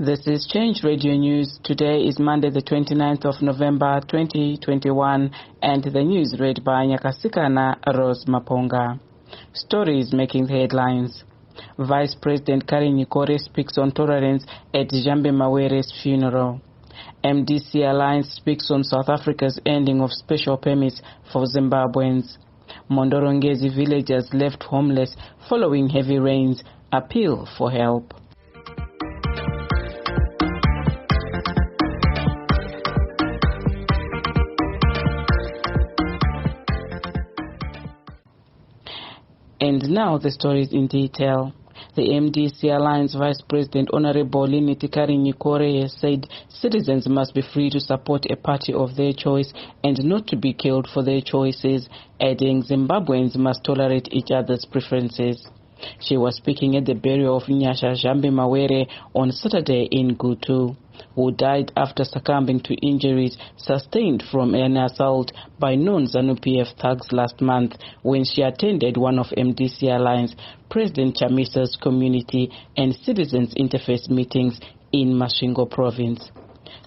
This is Change Radio News. Today is Monday, the 29th of November, 2021, and the news read by Nyakasikana Rose Maponga. Stories making the headlines. Vice President Karen Nyikore speaks on tolerance at Jambe Mawere's funeral. MDC Alliance speaks on South Africa's ending of special permits for Zimbabweans. Mondorongezi villagers left homeless following heavy rains appeal for help. And now the stories in detail. The MDC Alliance Vice President Honorable Linety Karen Nyikore has said citizens must be free to support a party of their choice and not to be killed for their choices, adding Zimbabweans must tolerate each other's preferences. She was speaking at the burial of Nyasha Jambe Mawere on Saturday in Gutu, who died after succumbing to injuries sustained from an assault by non-ZANU-PF thugs last month when she attended one of MDC Alliance President Chamisa's community and citizens interface meetings in Masvingo province.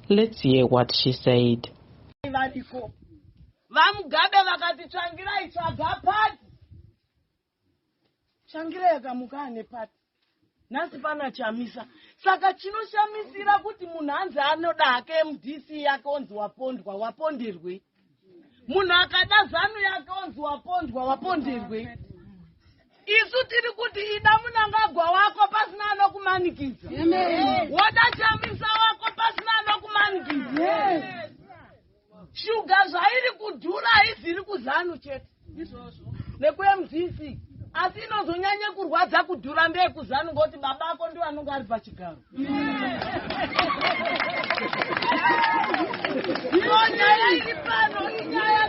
Let's hear what she said. Nasi pana Chamisa saka chinoshamisira kuti munhu anzi anoda hake MDC yake onzi waponderwe munhu akada ZANU yake onzi waponderwe isu tiri kuti ida munangagwa wako pasina anokumanikidza woda Chamisa wako pasina anokumanikidza shuga zvairi kudhura izviri kuZANU chete neku MDC asi inozonyanye kurwadza kudhura ndeye kuZANU ngoti babako ndiwo anonga ari pachigaro. Nyaya iri pano inyaya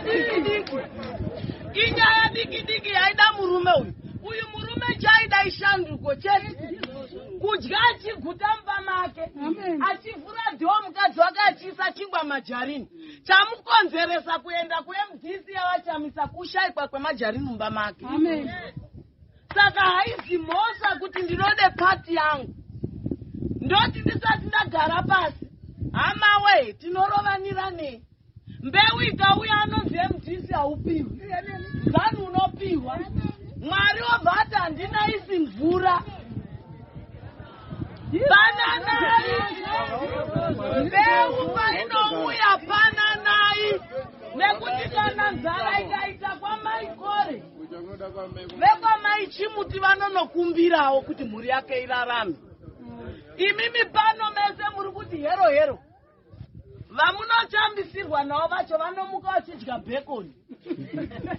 diki yaida murume uyu murume chaida ishanduko chete kudya achiguta mumba make achivhura dhoo mukadzi wake achiisa chingwa majarini chamukonzeresa kuenda kuMDC yavachamisa kushaikwa kwemajarini mumba make. Saka haizi mosa kuti ndinode pati yangu ndoti ndisati ndagara pasi hama we tinorovanirane mbeu ikauya anonzi MDC haupiwi ZANU unopiwa Mwari wabva handina isi mvura pananai mbeu painouya pananai nekuti kana nzara ikaita kwamaikore vekwamai chimuti vanonokumbirawo kuti mhuri yake irarame. Imimi pano mese muri kuti hero vamunochambisirwa navo vacho vanomuka vachidya bhekoni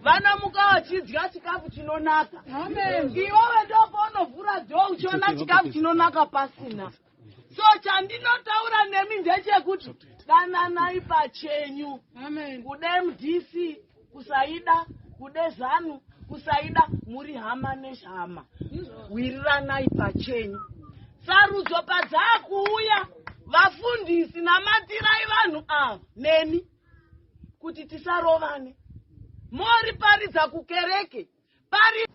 vanomuka vachidya chikafu chinonaka iwewe ndopaunovhura dhoo uchiona chikafu chinonaka pasina. So chandinotaura nemi ndechekuti dananai pachenyu kude MDC kusaida kude ZANU kusaida muri hama neshama wiriranai pachenyu. Sarudzo padzakuuya vafundisi namatirai vanhu ava neni kuti tisarovane mori paridza kukereke pari.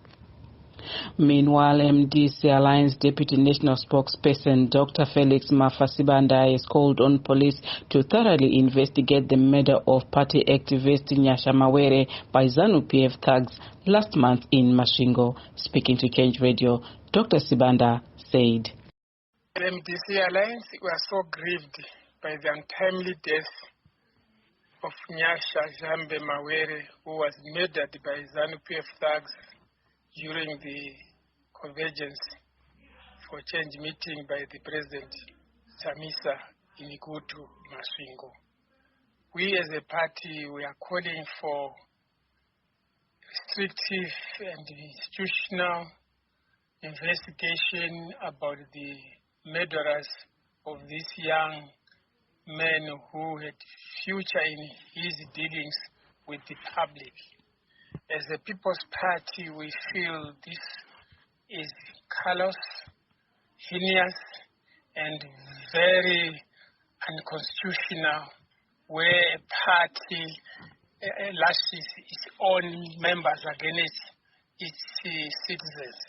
Meanwhile, MDC Alliance Deputy National Spokesperson Dr. Felix Mafasibanda has called on police to thoroughly investigate the murder of party activist Nyasha Mawere by ZANU-PF thugs last month in Masvingo. Speaking to Change Radio, Dr. Sibanda said, MDC Alliance were so grieved by the untimely death of Nyasha Jambe Mawere, who was murdered by ZANU-PF thugs during the Convergence for Change meeting by the President Chamisa in Gutu, Masvingo. We as a party, we are calling for restrictive and institutional investigation about the murderers of this young man who had future in his dealings with the public. As a People's Party, we feel this is callous, heinous, and very unconstitutional, where a party lashes its own members against its citizens.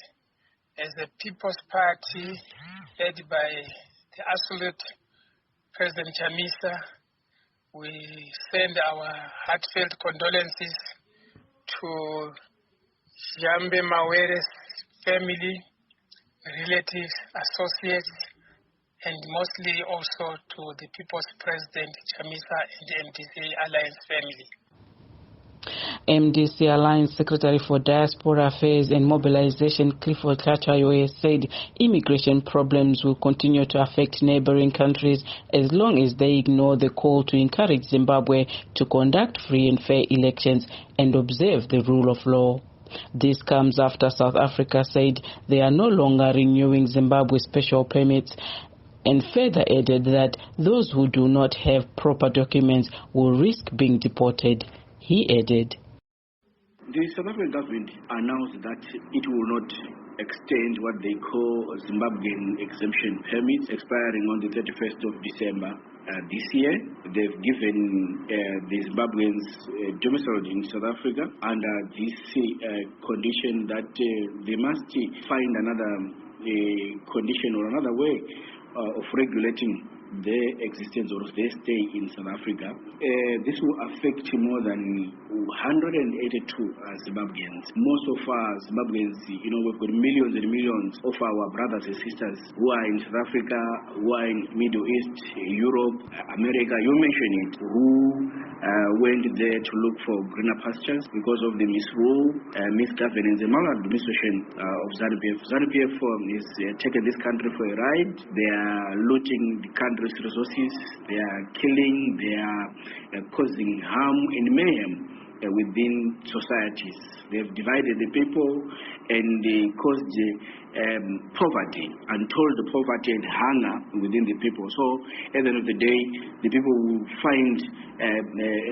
As a People's Party led by the absolute President Chamisa. We send our heartfelt condolences to Jambe Mawere's family, relatives, associates, and mostly also to the People's President Chamisa and the MDC Alliance family. MDC Alliance Secretary for Diaspora Affairs and Mobilization Clifford Kachayoe said immigration problems will continue to affect neighboring countries as long as they ignore the call to encourage Zimbabwe to conduct free and fair elections and observe the rule of law. This comes after South Africa said they are no longer renewing Zimbabwe's special permits, and further added that those who do not have proper documents will risk being deported. He added, the South African government announced that it will not extend what they call Zimbabwean exemption permits expiring on the 31st of December this year. They've given the Zimbabweans domiciled in South Africa under this condition that they must find another condition or another way of regulating their existence or their stay in South Africa. This will affect more than 182 Zimbabweans. Most of our Zimbabweans, we've got millions and millions of our brothers and sisters who are in South Africa, who are in Middle East, Europe, America, you mentioned it, who went there to look for greener pastures because of the misrule, misgovernance, and maladministration of ZANU-PF. ZANU-PF is taking this country for a ride. They are looting the country's resources, they are killing, they are causing harm and mayhem within societies. They've divided the people and they caused poverty, untold poverty and hunger within the people. So at the end of the day, the people will find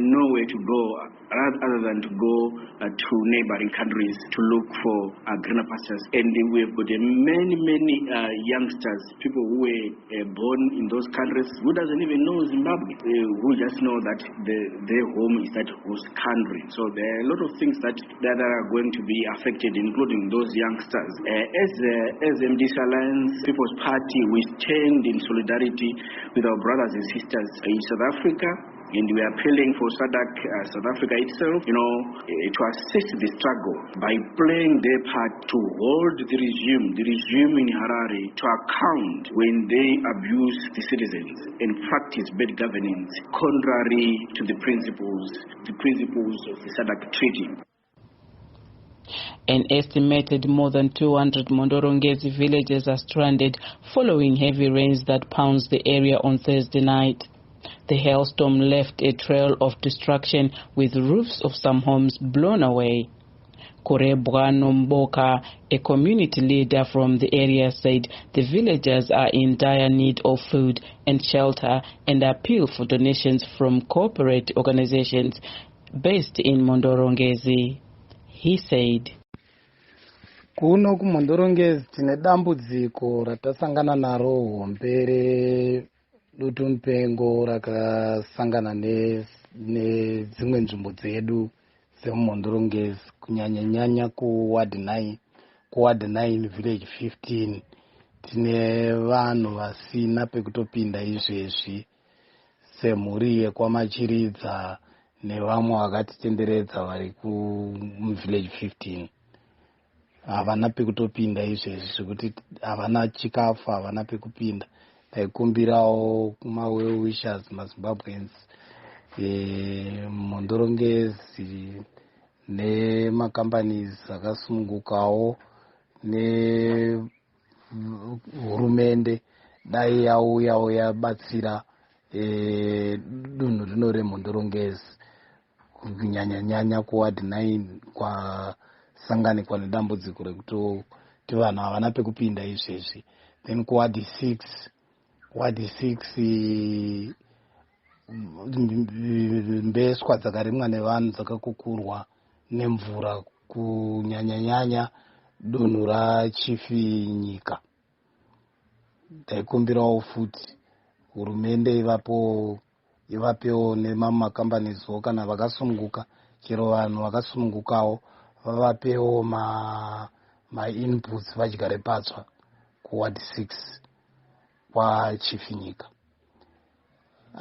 nowhere to go other than to go to neighboring countries to look for greener pastures. And we've got many youngsters, people who were born in those countries who doesn't even know Zimbabwe, who just know that their home is that host country. So there are a lot of things that are going to be affected, including those youngsters. As MDC Alliance People's Party, we stand in solidarity with our brothers and sisters in South Africa, and we are appealing for SADC, South Africa itself, to assist the struggle by playing their part to hold the regime in Harare to account when they abuse the citizens and practice bad governance contrary to the principles of the SADC Treaty. An estimated more than 200 Mondorongezi villages are stranded following heavy rains that pounced the area on Thursday night. The hailstorm left a trail of destruction with roofs of some homes blown away. Korebwa Nomboka, a community leader from the area, said the villagers are in dire need of food and shelter and appeal for donations from corporate organizations based in Mondorongezi. He said, kuno kuMondorongezi tine dambudziko ratasangana naro hombe dutu mupengo rakasangana nedzimwe nzvimbo dzedu dzemuMondorongezi kunyanya kuward 9 village 15 tine vanhu vasina pekutopinda izvezvi semhuri yekwamachiridza nevamwe vakatitenderedza vari kuvillage 15 havana pekutopinda izvezvi zvekuti havana chikafu, havana pekupinda. Taikumbirawo kuma-well wishers maZimbabweans Mondorongezi nemacompanies akasunungukawo nehurumende dai yauyawo yabatsira dunhu rino reMondorongezi kunyanya kuward 9 kwasanganikwa nedambudziko rekuti vanhu havana pekupinda izvezvi. Then kuward 6 mbeswa dzakarimwa nevanhu dzakakukurwa nemvura kunyanya dunhu raChifinyika. Taikumbirawo futi hurumende ivapewo nemamacompanieswo kana vakasununguka, chero vanhu vakasunungukawo vavapewo ma-inputs vadyare patsva kuward 6. wachifinyika.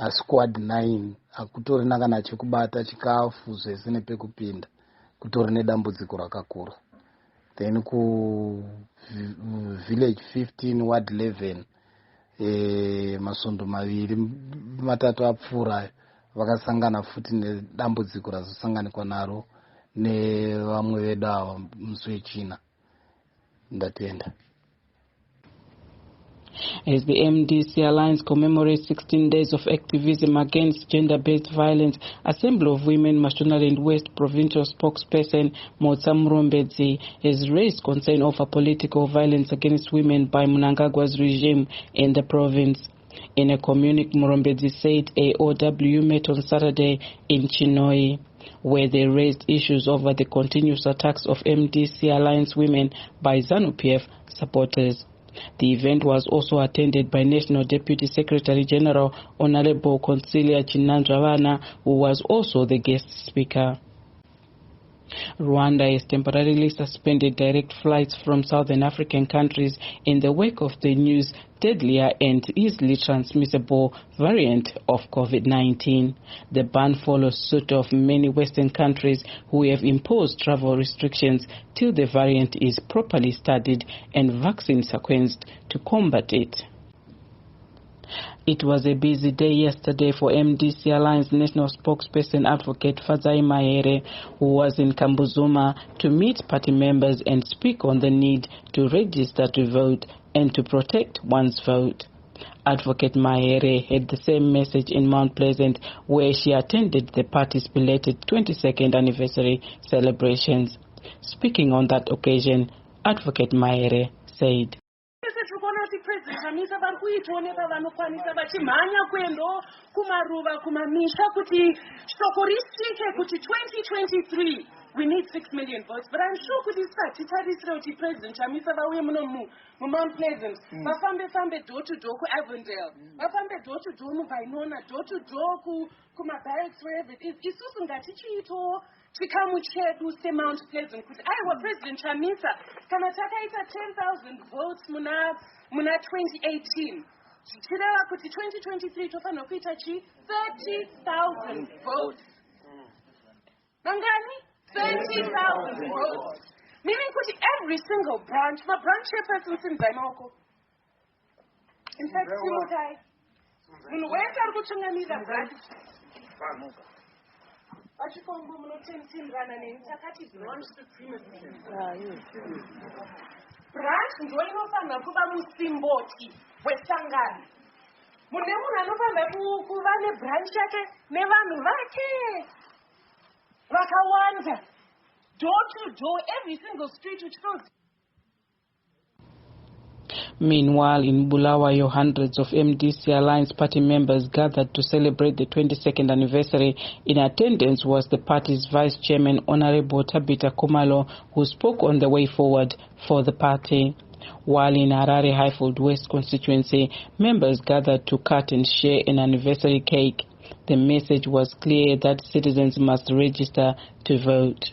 Squad 9 akutorina kana chekubata chikafu zvese nepekupinda, kutori nedambudziko rakakura. Then ku village 15 ward 11 masvondo maviri matatu apfuura vakasangana futi nedambudziko razosanganikwa naro nevamwe vedu ava musi wechina. Ndatenda. As the MDC Alliance commemorates 16 days of activism against gender-based violence, Assembly of Women Mashonaland West Provincial spokesperson Motsa Murombedzi has raised concern over political violence against women by Mnangagwa's regime in the province. In a communique, Murombedzi said AOW met on Saturday in Chinhoyi, where they raised issues over the continuous attacks of MDC Alliance women by ZANU-PF supporters. The event was also attended by National Deputy Secretary General Honorable Consilia Chinandravana, who was also the guest speaker. Rwanda has temporarily suspended direct flights from southern African countries in the wake of the news deadlier and easily transmissible variant of COVID-19. The ban follows suit of many Western countries who have imposed travel restrictions till the variant is properly studied and vaccine sequenced to combat it. It was a busy day yesterday for MDC Alliance National Spokesperson Advocate Fadzai Mahere, who was in Kambuzuma to meet party members and speak on the need to register to vote and to protect one's vote. Advocate Mahere had the same message in Mount Pleasant, where she attended the party's belated 22nd anniversary celebrations. Speaking on that occasion, Advocate Mahere said, Chamisa vari kuitooneka vanokwanisa vachimhanya kuendo kumaruva kumamisha kuti shoko risvike kuti 2023 we need 6 million votes, but I'm sure kuti titarisire kuti President Chamisa vauye muno Mount Pleasant vafambe door to door kuAvondale, vafambe door to door muVainona, door to door kumabarracks, wherever it is. Isusu ngatichiito chikamu chedu seMount Pleasant kuti aiwa President Chamisa kana takaita 10,000 votes muna 2018 zvichireva kuti 2023 tofanira kuita 30,000 votes. Mangani? 30,000 votes. Meaning kuti every single branch, my branch chairperson Simzai Maoko. In fact, Simukai. Munhu wese ari kutungamira branch. Vachikombo munotenderana neni takati branch supremacy. Branch ndiyo inofanira kuva musimboti wesangano. Mune munhu anofanira kuva nebranch yake nevanhu vake vakawanda, door to door, every single street which goes. Meanwhile, in Bulawayo, hundreds of MDC Alliance party members gathered to celebrate the 22nd anniversary. In attendance was the party's vice chairman, Honorable Tabita Kumalo, who spoke on the way forward for the party. While in Harare Highfield West constituency, members gathered to cut and share an anniversary cake. The message was clear that citizens must register to vote.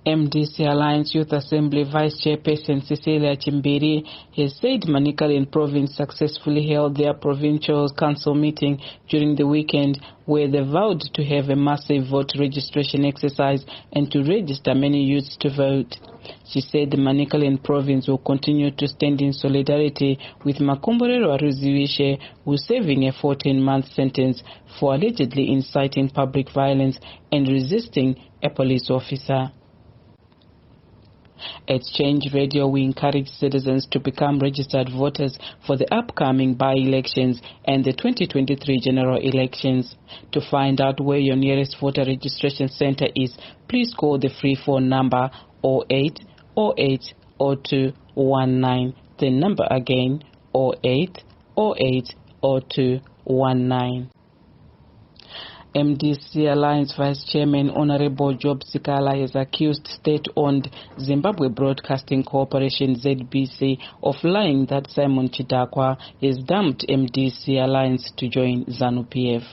MDC Alliance Youth Assembly Vice Chairperson Cecilia Chimbiri has said Manicaland Province successfully held their provincial council meeting during the weekend, where they vowed to have a massive vote registration exercise and to register many youths to vote. She said the Manicaland Province will continue to stand in solidarity with Makomborero Aruziwishe, who is serving a 14-month sentence for allegedly inciting public violence and resisting a police officer. At Change Radio, we encourage citizens to become registered voters for the upcoming by-elections and the 2023 general elections. To find out where your nearest voter registration center is, please call the free phone number 08 08 02 19. The number again 08 08 02 19. MDC Alliance Vice Chairman Honorable Job Sikala has accused state-owned Zimbabwe Broadcasting Corporation ZBC of lying that Simon Chidakwa has dumped MDC Alliance to join ZANU-PF.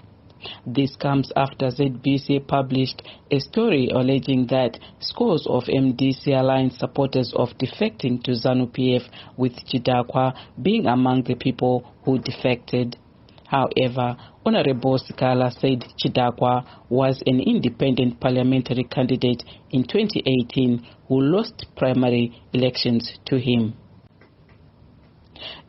This comes after ZBC published a story alleging that scores of MDC Alliance supporters of defecting to ZANU-PF, with Chidakwa being among the people who defected. However, Honorable Sikala said Chidakwa was an independent parliamentary candidate in 2018 who lost primary elections to him.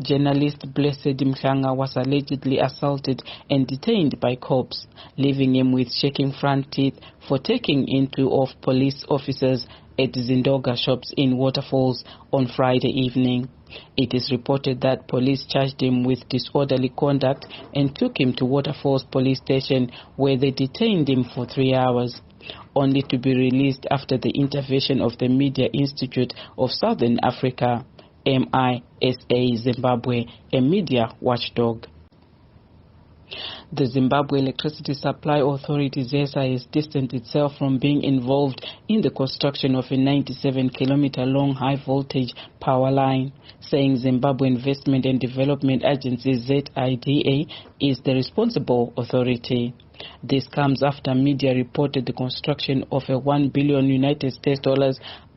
Journalist Blessed Mhlanga was allegedly assaulted and detained by cops, leaving him with shaking front teeth for taking into off police officers at Zindoga shops in Waterfalls on Friday evening. It is reported that police charged him with disorderly conduct and took him to Waterfalls police station, where they detained him for 3 hours, only to be released after the intervention of the Media Institute of Southern Africa, MISA Zimbabwe, a media watchdog. The Zimbabwe Electricity Supply Authority, ZESA, has distanced itself from being involved in the construction of a 97-kilometer-long high-voltage power line, saying Zimbabwe Investment and Development Agency, ZIDA, is the responsible authority. This comes after media reported the construction of a $1 billion United States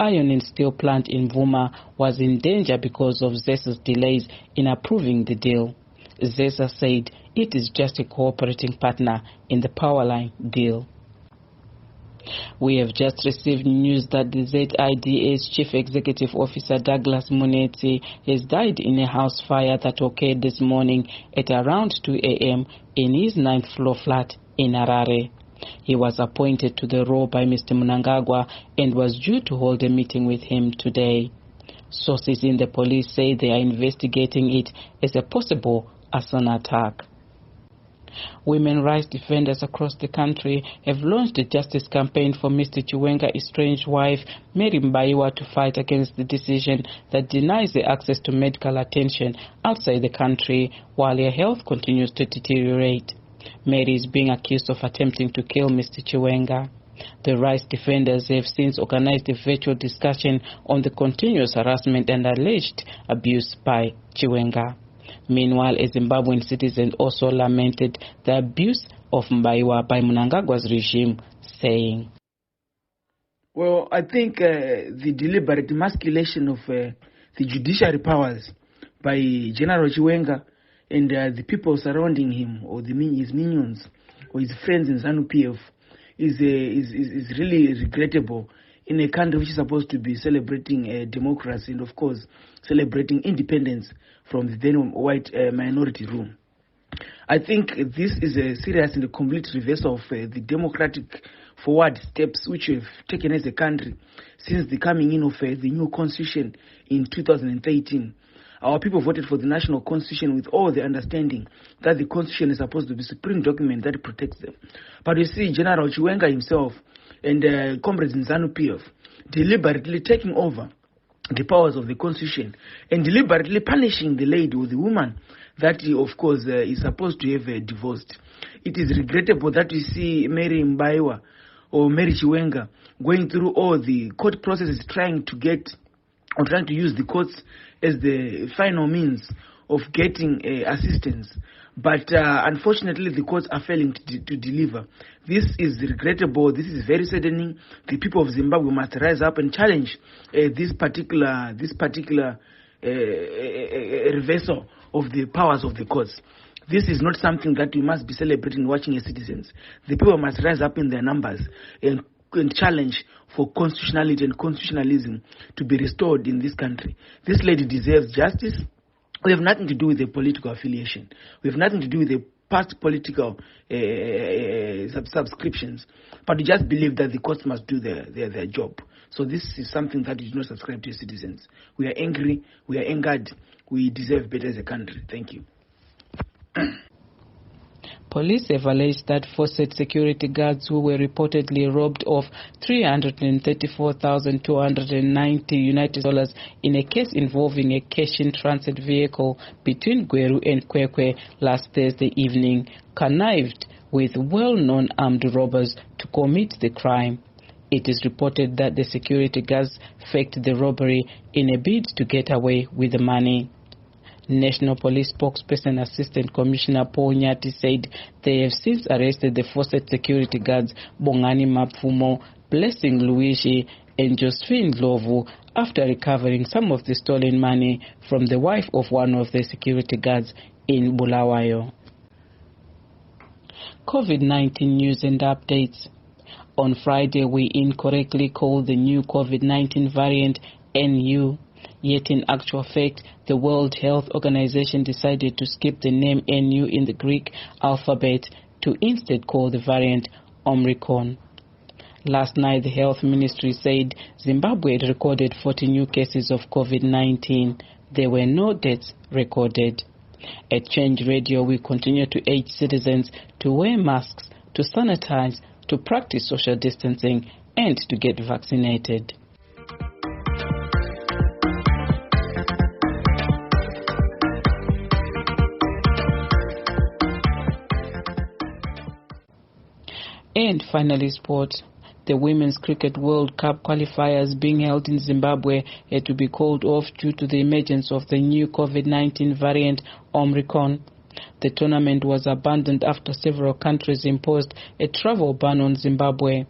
iron and steel plant in Vuma was in danger because of ZESA's delays in approving the deal. ZESA said it is just a cooperating partner in the power line deal. We have just received news that the ZIDA's Chief Executive Officer Douglas Munetsi has died in a house fire that occurred this morning at around 2 a.m. in his 9th floor flat in Harare. He was appointed to the role by Mr. Mnangagwa and was due to hold a meeting with him today. Sources in the police say they are investigating it as a possible arson attack. Women rights defenders across the country have launched a justice campaign for Mr. Chiwenga's estranged wife, Mary Mbaiwa, to fight against the decision that denies her access to medical attention outside the country while her health continues to deteriorate. Mary is being accused of attempting to kill Mr. Chiwenga. The rights defenders have since organized a virtual discussion on the continuous harassment and alleged abuse by Chiwenga. Meanwhile, a Zimbabwean citizen also lamented the abuse of Mbaiwa by Mnangagwa's regime, saying, "Well, I think the deliberate emasculation of the judiciary powers by General Chiwenga and the people surrounding him, or his minions, or his friends in ZANU-PF, is really regrettable in a country which is supposed to be celebrating democracy and, of course, celebrating independence from the then white minority rule. I think this is a serious and a complete reversal of the democratic forward steps which we've taken as a country since the coming in of the new constitution in 2013. Our people voted for the national constitution with all the understanding that the constitution is supposed to be a supreme document that protects them. But you see, General Chiwenga himself and comrades in ZANU-PF deliberately taking over the powers of the constitution and deliberately punishing the lady or the woman that, of course, is supposed to have divorced. It is regrettable that we see Mary Mbaiwa or Mary Chiwenga going through all the court processes trying to use the courts as the final means of getting assistance. But unfortunately, the courts are failing to deliver. This is regrettable. This is very saddening. The people of Zimbabwe must rise up and challenge this particular reversal of the powers of the courts. This is not something that we must be celebrating watching as citizens. The people must rise up in their numbers and challenge for constitutionality and constitutionalism to be restored in this country. This lady deserves justice. We have nothing to do with the political affiliation. We have nothing to do with the past political subscriptions. But we just believe that the courts must do their job. So this is something that we do not subscribe to as citizens. We are angry. We are angered. We deserve better as a country. Thank you. Police have alleged that Fawcett security guards who were reportedly robbed of $334,290 in a case involving a cash-in transit vehicle between Gweru and Kwekwe last Thursday evening connived with well-known armed robbers to commit the crime. It is reported that the security guards faked the robbery in a bid to get away with the money. National Police spokesperson Assistant Commissioner Paul Nyati said they have since arrested the Fawcett security guards Bongani Mapfumo, Blessing Luigi and Josephine Lovu after recovering some of the stolen money from the wife of one of the security guards in Bulawayo. COVID-19 news and updates. On Friday, we incorrectly called the new COVID-19 variant NU. Yet in actual fact, the World Health Organization decided to skip the name NU in the Greek alphabet to instead call the variant Omicron. Last night, the Health Ministry said Zimbabwe had recorded 40 new cases of COVID-19. There were no deaths recorded. At Change Radio, we continue to urge citizens to wear masks, to sanitize, to practice social distancing, and to get vaccinated. And finally, sport. The Women's Cricket World Cup qualifiers being held in Zimbabwe had to be called off due to the emergence of the new COVID-19 variant Omicron. The tournament was abandoned after several countries imposed a travel ban on Zimbabwe.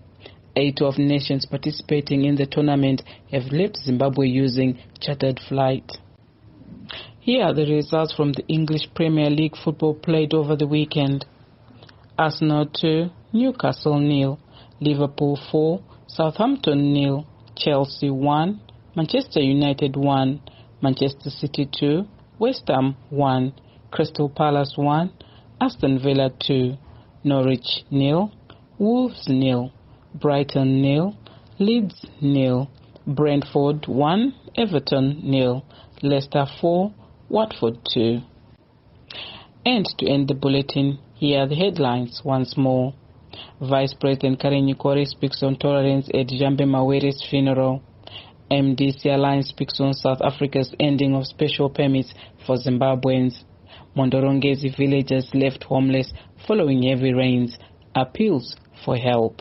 8 of nations participating in the tournament have left Zimbabwe using chartered flight. Here are the results from the English Premier League football played over the weekend. Arsenal 2, Newcastle 0, Liverpool 4, Southampton 0, Chelsea 1, Manchester United 1, Manchester City 2, West Ham 1, Crystal Palace 1, Aston Villa 2, Norwich 0, Wolves 0, Brighton 0, Leeds 0, Brentford 1, Everton 0, Leicester 4, Watford 2. And to end the bulletin, here are the headlines once more. Vice President Karen Nyikore speaks on tolerance at Jambe Mawere's funeral. MDC Alliance speaks on South Africa's ending of special permits for Zimbabweans. Mondorongezi villagers left homeless following heavy rains. Appeals for help.